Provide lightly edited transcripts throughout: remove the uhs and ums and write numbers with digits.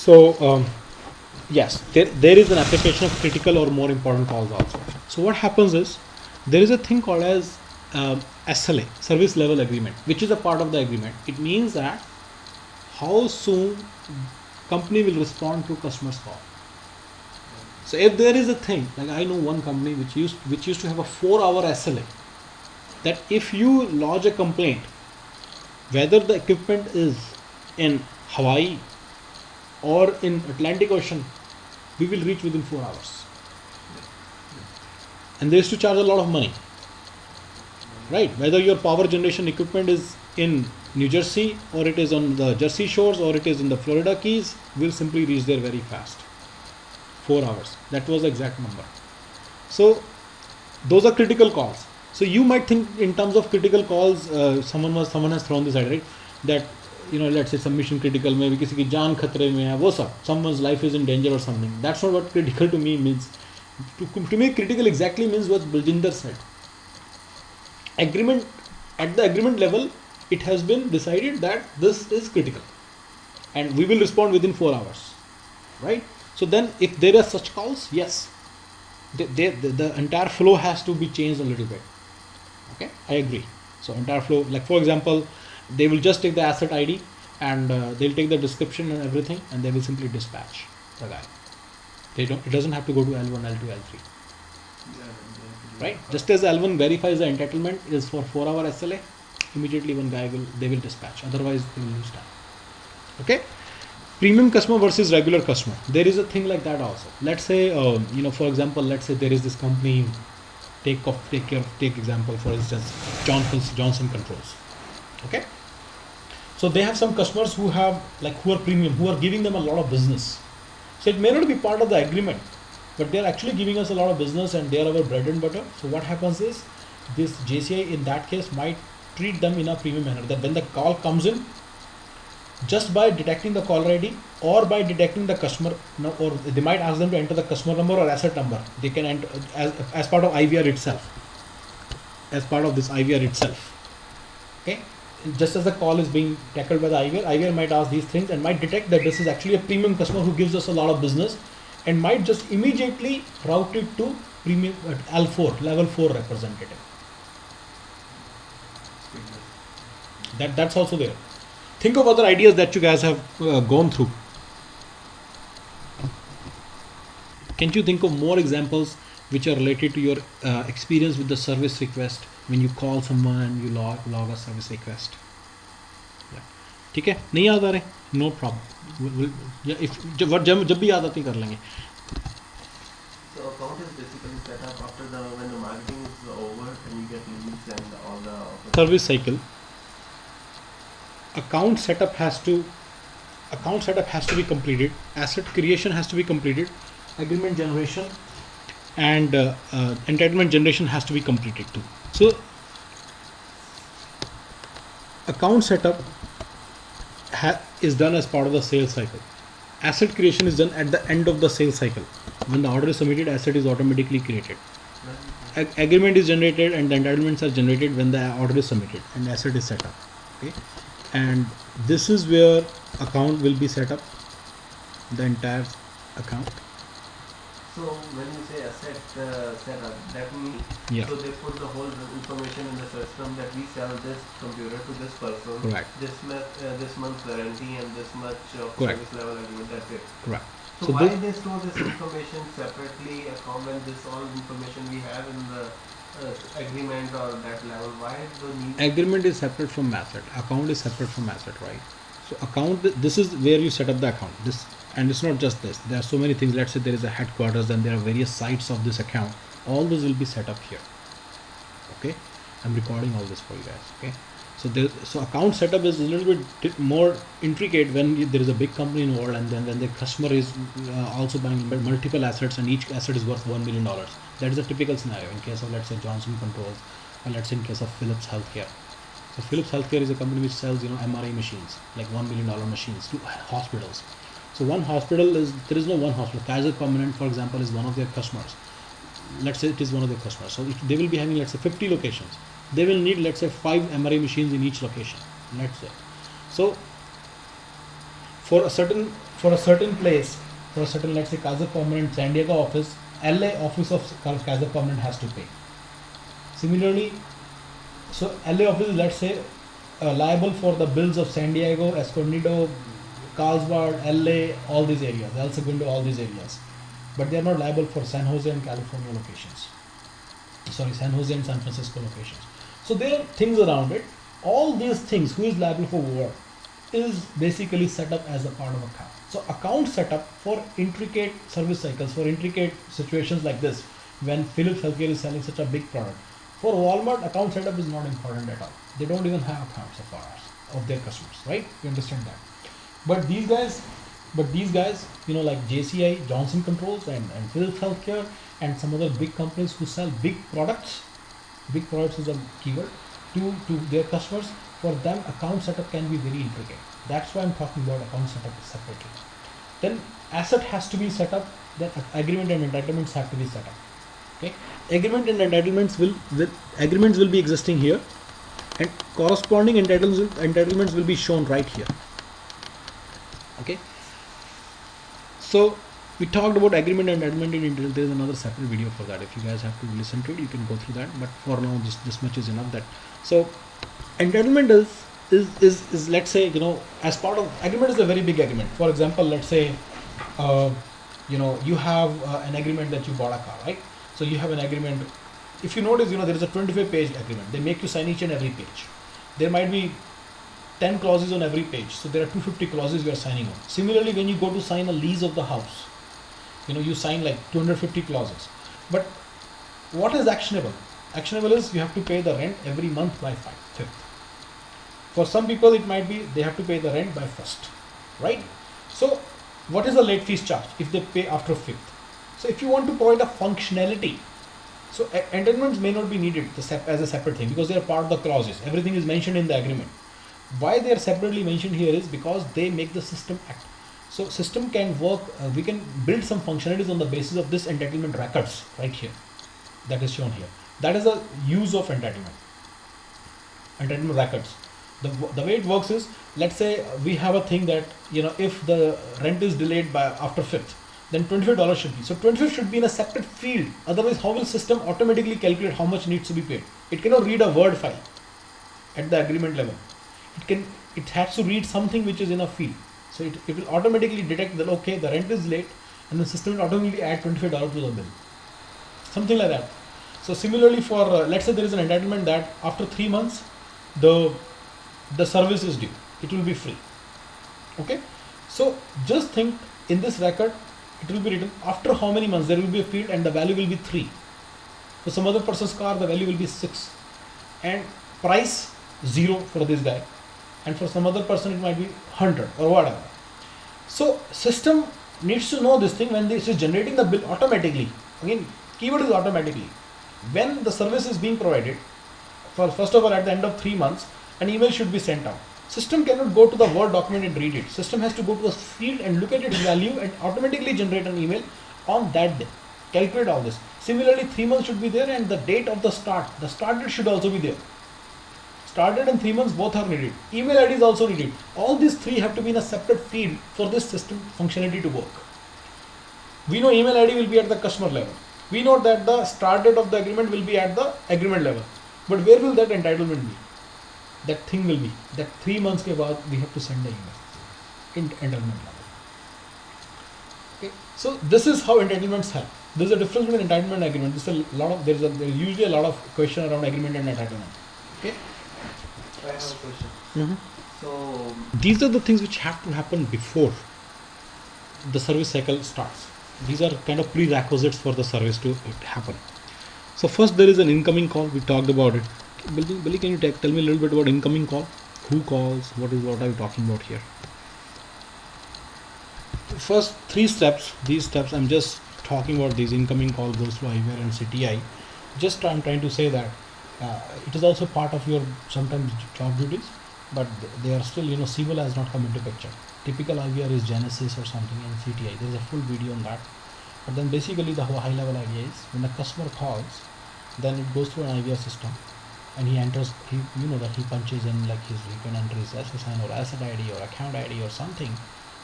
So yes, there is an application of critical or more important calls also. So what happens is there is a thing called as SLA, service level agreement, which is a part of the agreement. It means that how soon company will respond to customer's call. So if there is a thing, like I know one company which used to have a 4-hour SLA, that if you lodge a complaint, whether the equipment is in Hawaii or in Atlantic Ocean, we will reach within 4 hours. And they used to charge a lot of money, right? Whether your power generation equipment is in New Jersey or it is on the Jersey shores or it is in the Florida Keys, we'll simply reach there very fast. 4 hours. That was the exact number. So those are critical calls. So you might think in terms of critical calls, someone has thrown this idea, right? That let's say some mission critical, maybe किसी की जान खतरे में है, वो सब, someone's life is in danger or something. That's not what critical to me means. To me, critical exactly means what Baljinder said. Agreement, at the agreement level, it has been decided that this is critical, and we will respond within 4 hours, right? So then, if there are such calls, yes, the entire flow has to be changed a little bit. Okay, I agree. So entire flow, like for example, they will just take the asset ID and they'll take the description and everything, and they will simply dispatch the guy. It doesn't have to go to L1, L2, L3. Right? Just as L1 verifies the entitlement is for 4-hour SLA, immediately they will dispatch. Otherwise, they will lose time. Okay? Premium customer versus regular customer. There is a thing like that also. Let's say, for example, let's say there is this company. Take example, for instance, Johnson Controls. Okay? So they have some customers who are premium, who are giving them a lot of business. So it may not be part of the agreement, but they are actually giving us a lot of business and they are our bread and butter. So what happens is, this JCI in that case might treat them in a premium manner, that when the call comes in, just by detecting the caller ID or by detecting the customer, or they might ask them to enter the customer number or asset number. They can enter as part of IVR itself. As part of this IVR itself. Okay? Just as the call is being tackled by the IVR might ask these things and might detect that this is actually a premium customer who gives us a lot of business, and might just immediately route it to premium L4, level 4 representative. That's also there. Think of other ideas that you guys have gone through. Can't you think of more examples which are related to your experience with the service request when you call someone and you log a service request? Yeah. ठीक है, नहीं याद आ रहे? No problem. जब भी याद आती कर लेंगे. So account is basically set up after when the marketing is over and you get leads and all the service cycle. Account setup has to be completed. Asset creation has to be completed. Agreement generation and entitlement generation has to be completed too. So account setup is done as part of the sales cycle. Asset creation is done at the end of the sales cycle. When the order is submitted, asset is automatically created. Agreement is generated and the entitlements are generated when the order is submitted and asset is set up. Okay, and this is where account will be set up, the entire account. So when you say asset setup, that means so they put the whole information in the system that we sell this computer to this person. Correct. This month's guarantee and this much of Correct. service level agreement. That's it. Correct. So why they store this information separately? Account when this all information we have in the agreement or that level. Why the need? Agreement is separate from asset. Account is separate from asset, right? So account. This is where you set up the account. This. And it's not just this. There are so many things. Let's say there is a headquarters, and there are various sites of this account. All those will be set up here. Okay, I'm recording all this for you guys. Okay, so account setup is a little bit more intricate when there is a big company involved, and then the customer is also buying multiple assets, and each asset is worth $1 million. That is a typical scenario in case of, let's say, Johnson Controls, or let's say in case of Philips Healthcare. So Philips Healthcare is a company which sells MRI machines, like $1 million machines to hospitals. So there is no one hospital. Kaiser Permanente, for example, is one of their customers. Let's say it is one of their customers. So they will be having, let's say, 50 locations. They will need, let's say, 5 MRI machines in each location. Let's say. So for for a certain place, for a certain, let's say, Kaiser Permanent San Diego office, LA office of Kaiser Permanent has to pay. Similarly, so LA office is, let's say, liable for the bills of San Diego, Escondido, Carlsbad, LA, all these areas, El Segundo, all these areas. But they are not liable for San Jose and California locations. Sorry, San Jose and San Francisco locations. So there are things around it. All these things, who is liable for what, is basically set up as a part of account. So account setup for intricate service cycles, for intricate situations like this, when Philips Healthcare is selling such a big product. For Walmart, account setup is not important at all. They don't even have accounts of ours, of their customers, right? You understand that. But these guys, you know, like JCI, Johnson Controls, and Philips Healthcare, and some other big companies who sell big products is a keyword, to their customers. For them, account setup can be very intricate. That's why I'm talking about account setup separately. Then asset has to be set up, then agreement and entitlements have to be set up. Okay, agreement and entitlements will be existing here, and corresponding entitlements will be shown right here. Okay, so we talked about agreement and entitlement in detail. There is another separate video for that. If you guys have to listen to it, you can go through that. But for now, this much is enough. That so entitlement is let's say, you know, as part of agreement is a very big agreement. For example, let's say you know, you have an agreement that you bought a car, right? So you have an agreement. If you notice, you know, there is a 25-page agreement. They make you sign each and every page. There might be 10 clauses on every page. So there are 250 clauses you are signing on. Similarly, when you go to sign a lease of the house, you know, you sign like 250 clauses. But what is actionable? Actionable is you have to pay the rent every month by 5th. For some people, it might be they have to pay the rent by 1st, right? So what is the late fees charge if they pay after 5th? So if you want to provide a functionality, so entitlements may not be needed as a separate thing because they are part of the clauses. Everything is mentioned in the agreement. Why they are separately mentioned here is because they make the system act. So system can work, we can build some functionalities on the basis of this entitlement records right here, that is shown here. That is the use of entitlement records. The way it works is, let's say we have a thing that, you know, if the rent is delayed by after 5th, then $25 should be. So 25 should be in a separate field. Otherwise, how will system automatically calculate how much needs to be paid? It cannot read a Word file at the agreement level. It has to read something which is in a field. So it will automatically detect that, okay, the rent is late, and the system will automatically add $25 to the bill. Something like that. So similarly for, let's say there is an entitlement that after 3 months, the service is due. It will be free. Okay. So just think, in this record, it will be written after how many months there will be a field and the value will be 3. For some other person's car, the value will be 6. And price 0 for this guy. And for some other person, it might be 100 or whatever. So system needs to know this thing when this is generating the bill automatically. Again, keyword is automatically. When the service is being provided, first of all, at the end of 3 months, an email should be sent out. System cannot go to the Word document and read it. System has to go to the field and look at its value and automatically generate an email on that day. Calculate all this. Similarly, 3 months should be there, and the date of the start date should also be there. Start date and 3 months both are needed. Email ID is also needed. All these 3 have to be in a separate field for this system functionality to work. We know email ID will be at the customer level. We know that the start date of the agreement will be at the agreement level. But where will that entitlement be? That thing will be that 3 months ke baad we have to send the email in entitlement level. Okay. So this is how entitlements help. There is a difference between entitlement and agreement. There is usually a lot of question around agreement and entitlement. Okay. I have a question. Mm-hmm. So these are the things which have to happen before the service cycle starts. These are kind of prerequisites for the service to happen. So first there is an incoming call. We talked about it. Billy, can you tell me a little bit about incoming call? Who calls? What are you talking about here? First 3 steps. These steps I'm just talking about. These incoming call goes through IVR and CTI. Just I'm trying to say that it is also part of your sometimes job duties, but they are still, you know, CVL has not come into picture. Typical IVR is Genesis or something, and CTI. There is a full video on that. But then basically the whole high level idea is when the customer calls, then it goes through an IVR system. And he enters, you know that he punches in like his return entries, SSN or asset ID or account ID or something,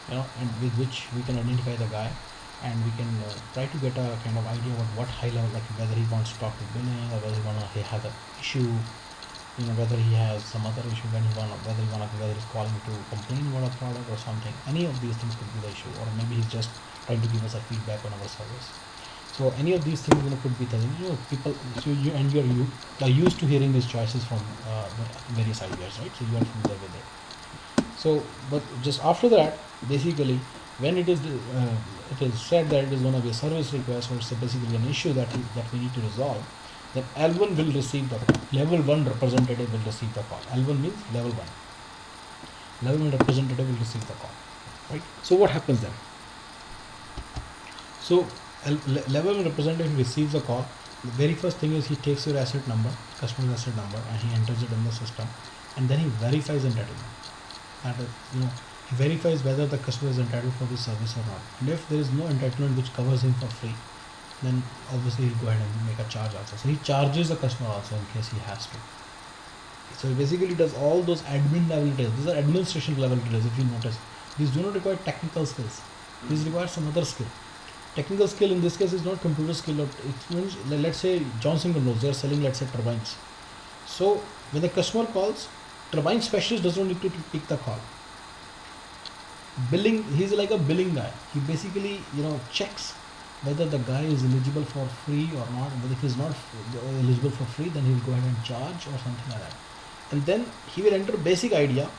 and with which we can identify the guy, and we can try to get a kind of idea about what high level, like whether he wants to talk to billing, or whether he has an issue, whether he has some other issue, whether he's calling to complain about a product or something. Any of these things could be the issue, or maybe he's just trying to give us a feedback on our service. So any of these things could be the people. So you are used to hearing these choices from various ideas, right? So you are familiar with it. So, but just after that, basically, when it is said that it is going to be a service request, or it's basically an issue that we need to resolve, then L1 will receive the call. Level 1 representative will receive the call. L1 means level 1. Level 1 representative will receive the call, right? So what happens then? So level 1 representative receives a call. The very first thing is he takes your asset number, customer's asset number, and he enters it in the system, and then he verifies entitlement. And he verifies whether the customer is entitled for this service or not. And if there is no entitlement which covers him for free, then obviously he'll go ahead and make a charge also. So he charges the customer also in case he has to. So he basically does all those admin level details. These are administration level details, if you notice. These do not require technical skills. These require some other skill. Technical skill in this case is not computer skill. It means, let's say Johnson Controls, they are selling, let's say, turbines. So when the customer calls, turbine specialist does not need to pick the call. Billing, he's like a billing guy. He basically checks whether the guy is eligible for free or not. But if he's not eligible for free, then he'll go ahead and charge or something like that. And then he will enter basic idea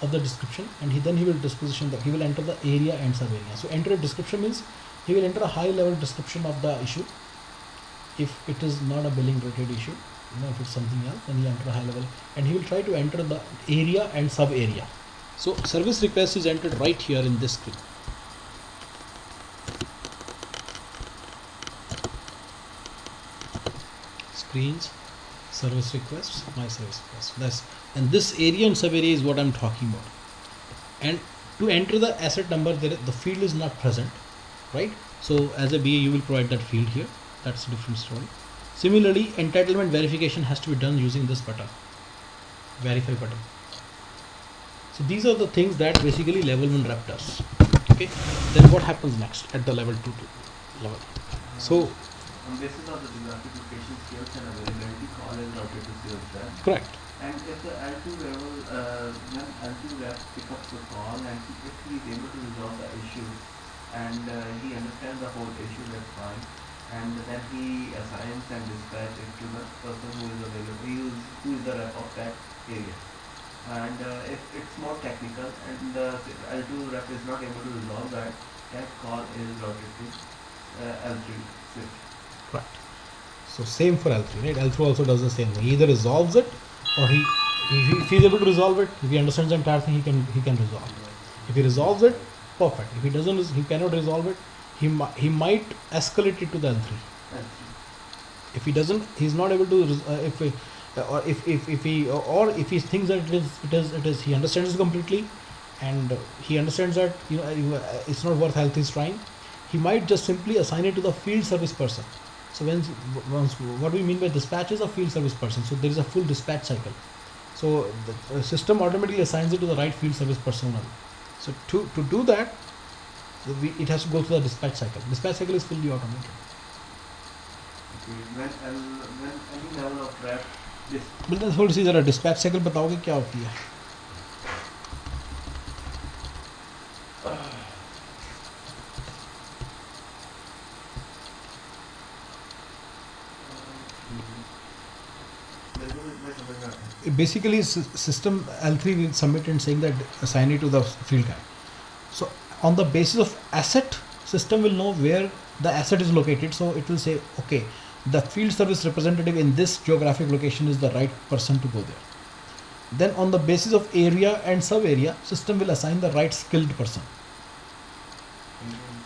of the description, and he will disposition that he will enter the area and sub area. So enter a description means he will enter a high level description of the issue. If it is not a billing related issue, if it's something else, then he enter a high level, and he will try to enter the area and sub area. So service request is entered right here in this screen. Screens, service requests, my service request. And this area and sub area is what I'm talking about. And to enter the asset number, the field is not present, right? So as a BA, you will provide that field here. That's a different story. Similarly, entitlement verification has to be done using this button, verify button. So these are the things that basically level 1 rep does. Okay. Then what happens next at the level 2 level? So on basis of the geographic location skills and availability, call is routed to sales rep. Correct. And if the L2 level, when L2 rep picks up the call, and if he is able to resolve the issue, and he understands the whole issue, that's fine. And then he assigns and dispatches it to the person who is available, who is the rep of that area. And if it's more technical and the L2 rep is not able to resolve that call is routed to L3 switch. Right. So same for L3, right? L3 also does the same thing. He either resolves it, or if he's able to resolve it, if he understands the entire thing, he can resolve it. If he resolves it, perfect. If he doesn't, he cannot resolve it, he might escalate it to the L3. If he doesn't, he's not able to. If he thinks that it is he understands it completely, and he understands that it's not worth L3's trying, he might just simply assign it to the field service person. So what we mean by dispatch is a field service person. So there is a full dispatch cycle. So the system automatically assigns it to the right field service personnel. So to do that, it has to go through the dispatch cycle. Dispatch cycle is fully automated. Okay. When any level of rep, थोड़ी सी जरा dispatch cycle बताओगे क्या होती है? Basically, system L3 will submit and saying that assign it to the field guy. So on the basis of asset, system will know where the asset is located. So it will say, okay, the field service representative in this geographic location is the right person to go there. Then on the basis of area and sub area, system will assign the right skilled person.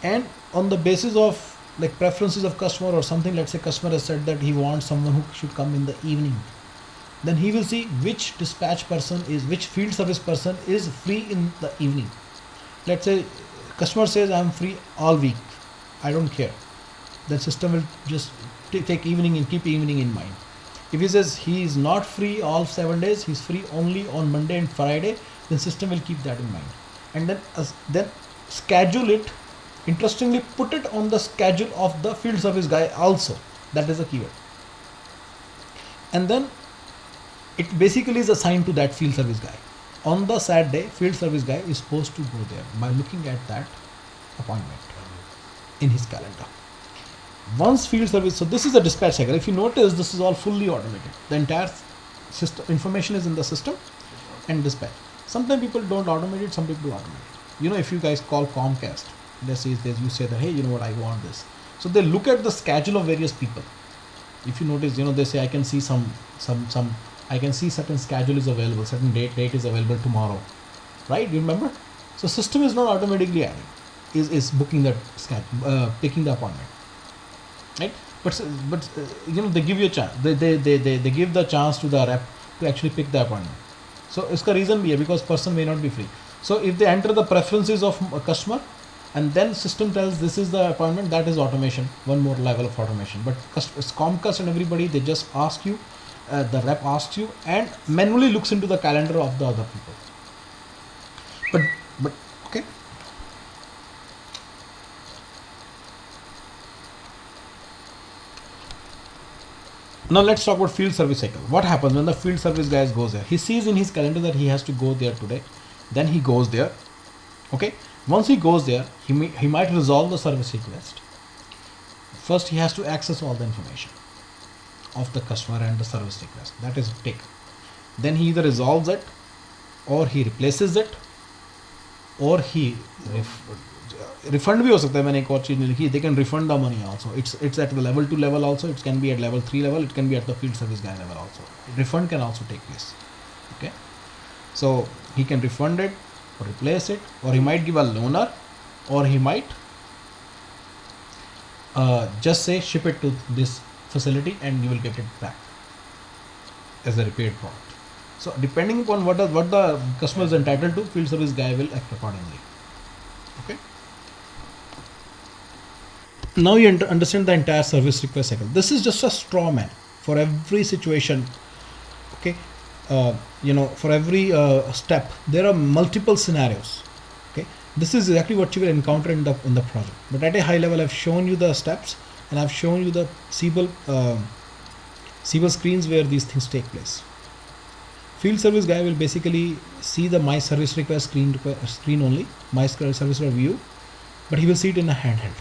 And on the basis of like preferences of customer or something, let's say customer has said that he wants someone who should come in the evening. Then he will see which which field service person is free in the evening. Let's say customer says I'm free all week, I don't care. Then system will just take evening and keep evening in mind. If he says he is not free all 7 days, he's free only on Monday and Friday, then system will keep that in mind. And then schedule it, interestingly put it on the schedule of the field service guy also. That is a keyword. And then it basically is assigned to that field service guy. On the sad day, field service guy is supposed to go there by looking at that appointment in his calendar. Once field service, so this is a dispatch cycle. If you notice, this is all fully automated. The entire system information is in the system and dispatch. Sometimes people don't automate it, some people do automate it. You know, if you guys call Comcast, you say that, hey, you know what, I want this. So they look at the schedule of various people. If you notice, you know, they say I can see I can see certain schedule is available, certain date is available tomorrow, right? You remember? So system is not automatically adding, is booking that schedule, picking the appointment, right? But you know, they give you a chance. They give the chance to the rep to actually pick the appointment. So iska reason bhi hai, because person may not be free. So if they enter the preferences of a customer, and then system tells this is the appointment, that is automation, one more level of automation. But Comcast and everybody, they just ask you, the rep asks you and manually looks into the calendar of the other people. But okay. Now let's talk about field service cycle. What happens when the field service guy goes there? He sees in his calendar that he has to go there today. Then he goes there. Okay. Once he goes there, he might resolve the service request. First, he has to access all the information of the customer and the service request. That is big. Then he either resolves it, or he replaces it, or he refund भी हो सकता है. मैंने एक और चीज लिखी. They can refund the money also. It's at the level 2 level also. It can be at level 3 level. It can be at the field service guy level also. Refund can also take place. Okay. So he can refund it, or replace it, or he might give a loaner, or he might just say ship it to this facility and you will get it back as a repaired product. So depending upon what the customer is entitled to, field service guy will act accordingly. Okay. Now you understand the entire service request cycle. This is just a straw man for every situation. Okay. You know, for every step there are multiple scenarios. Okay, this is exactly what you will encounter in the project, but at a high level I've shown you the steps, and I've shown you the Siebel screens where these things take place. Field service guy will basically see the my service request screen only, my service request view, but he will see it in a handheld.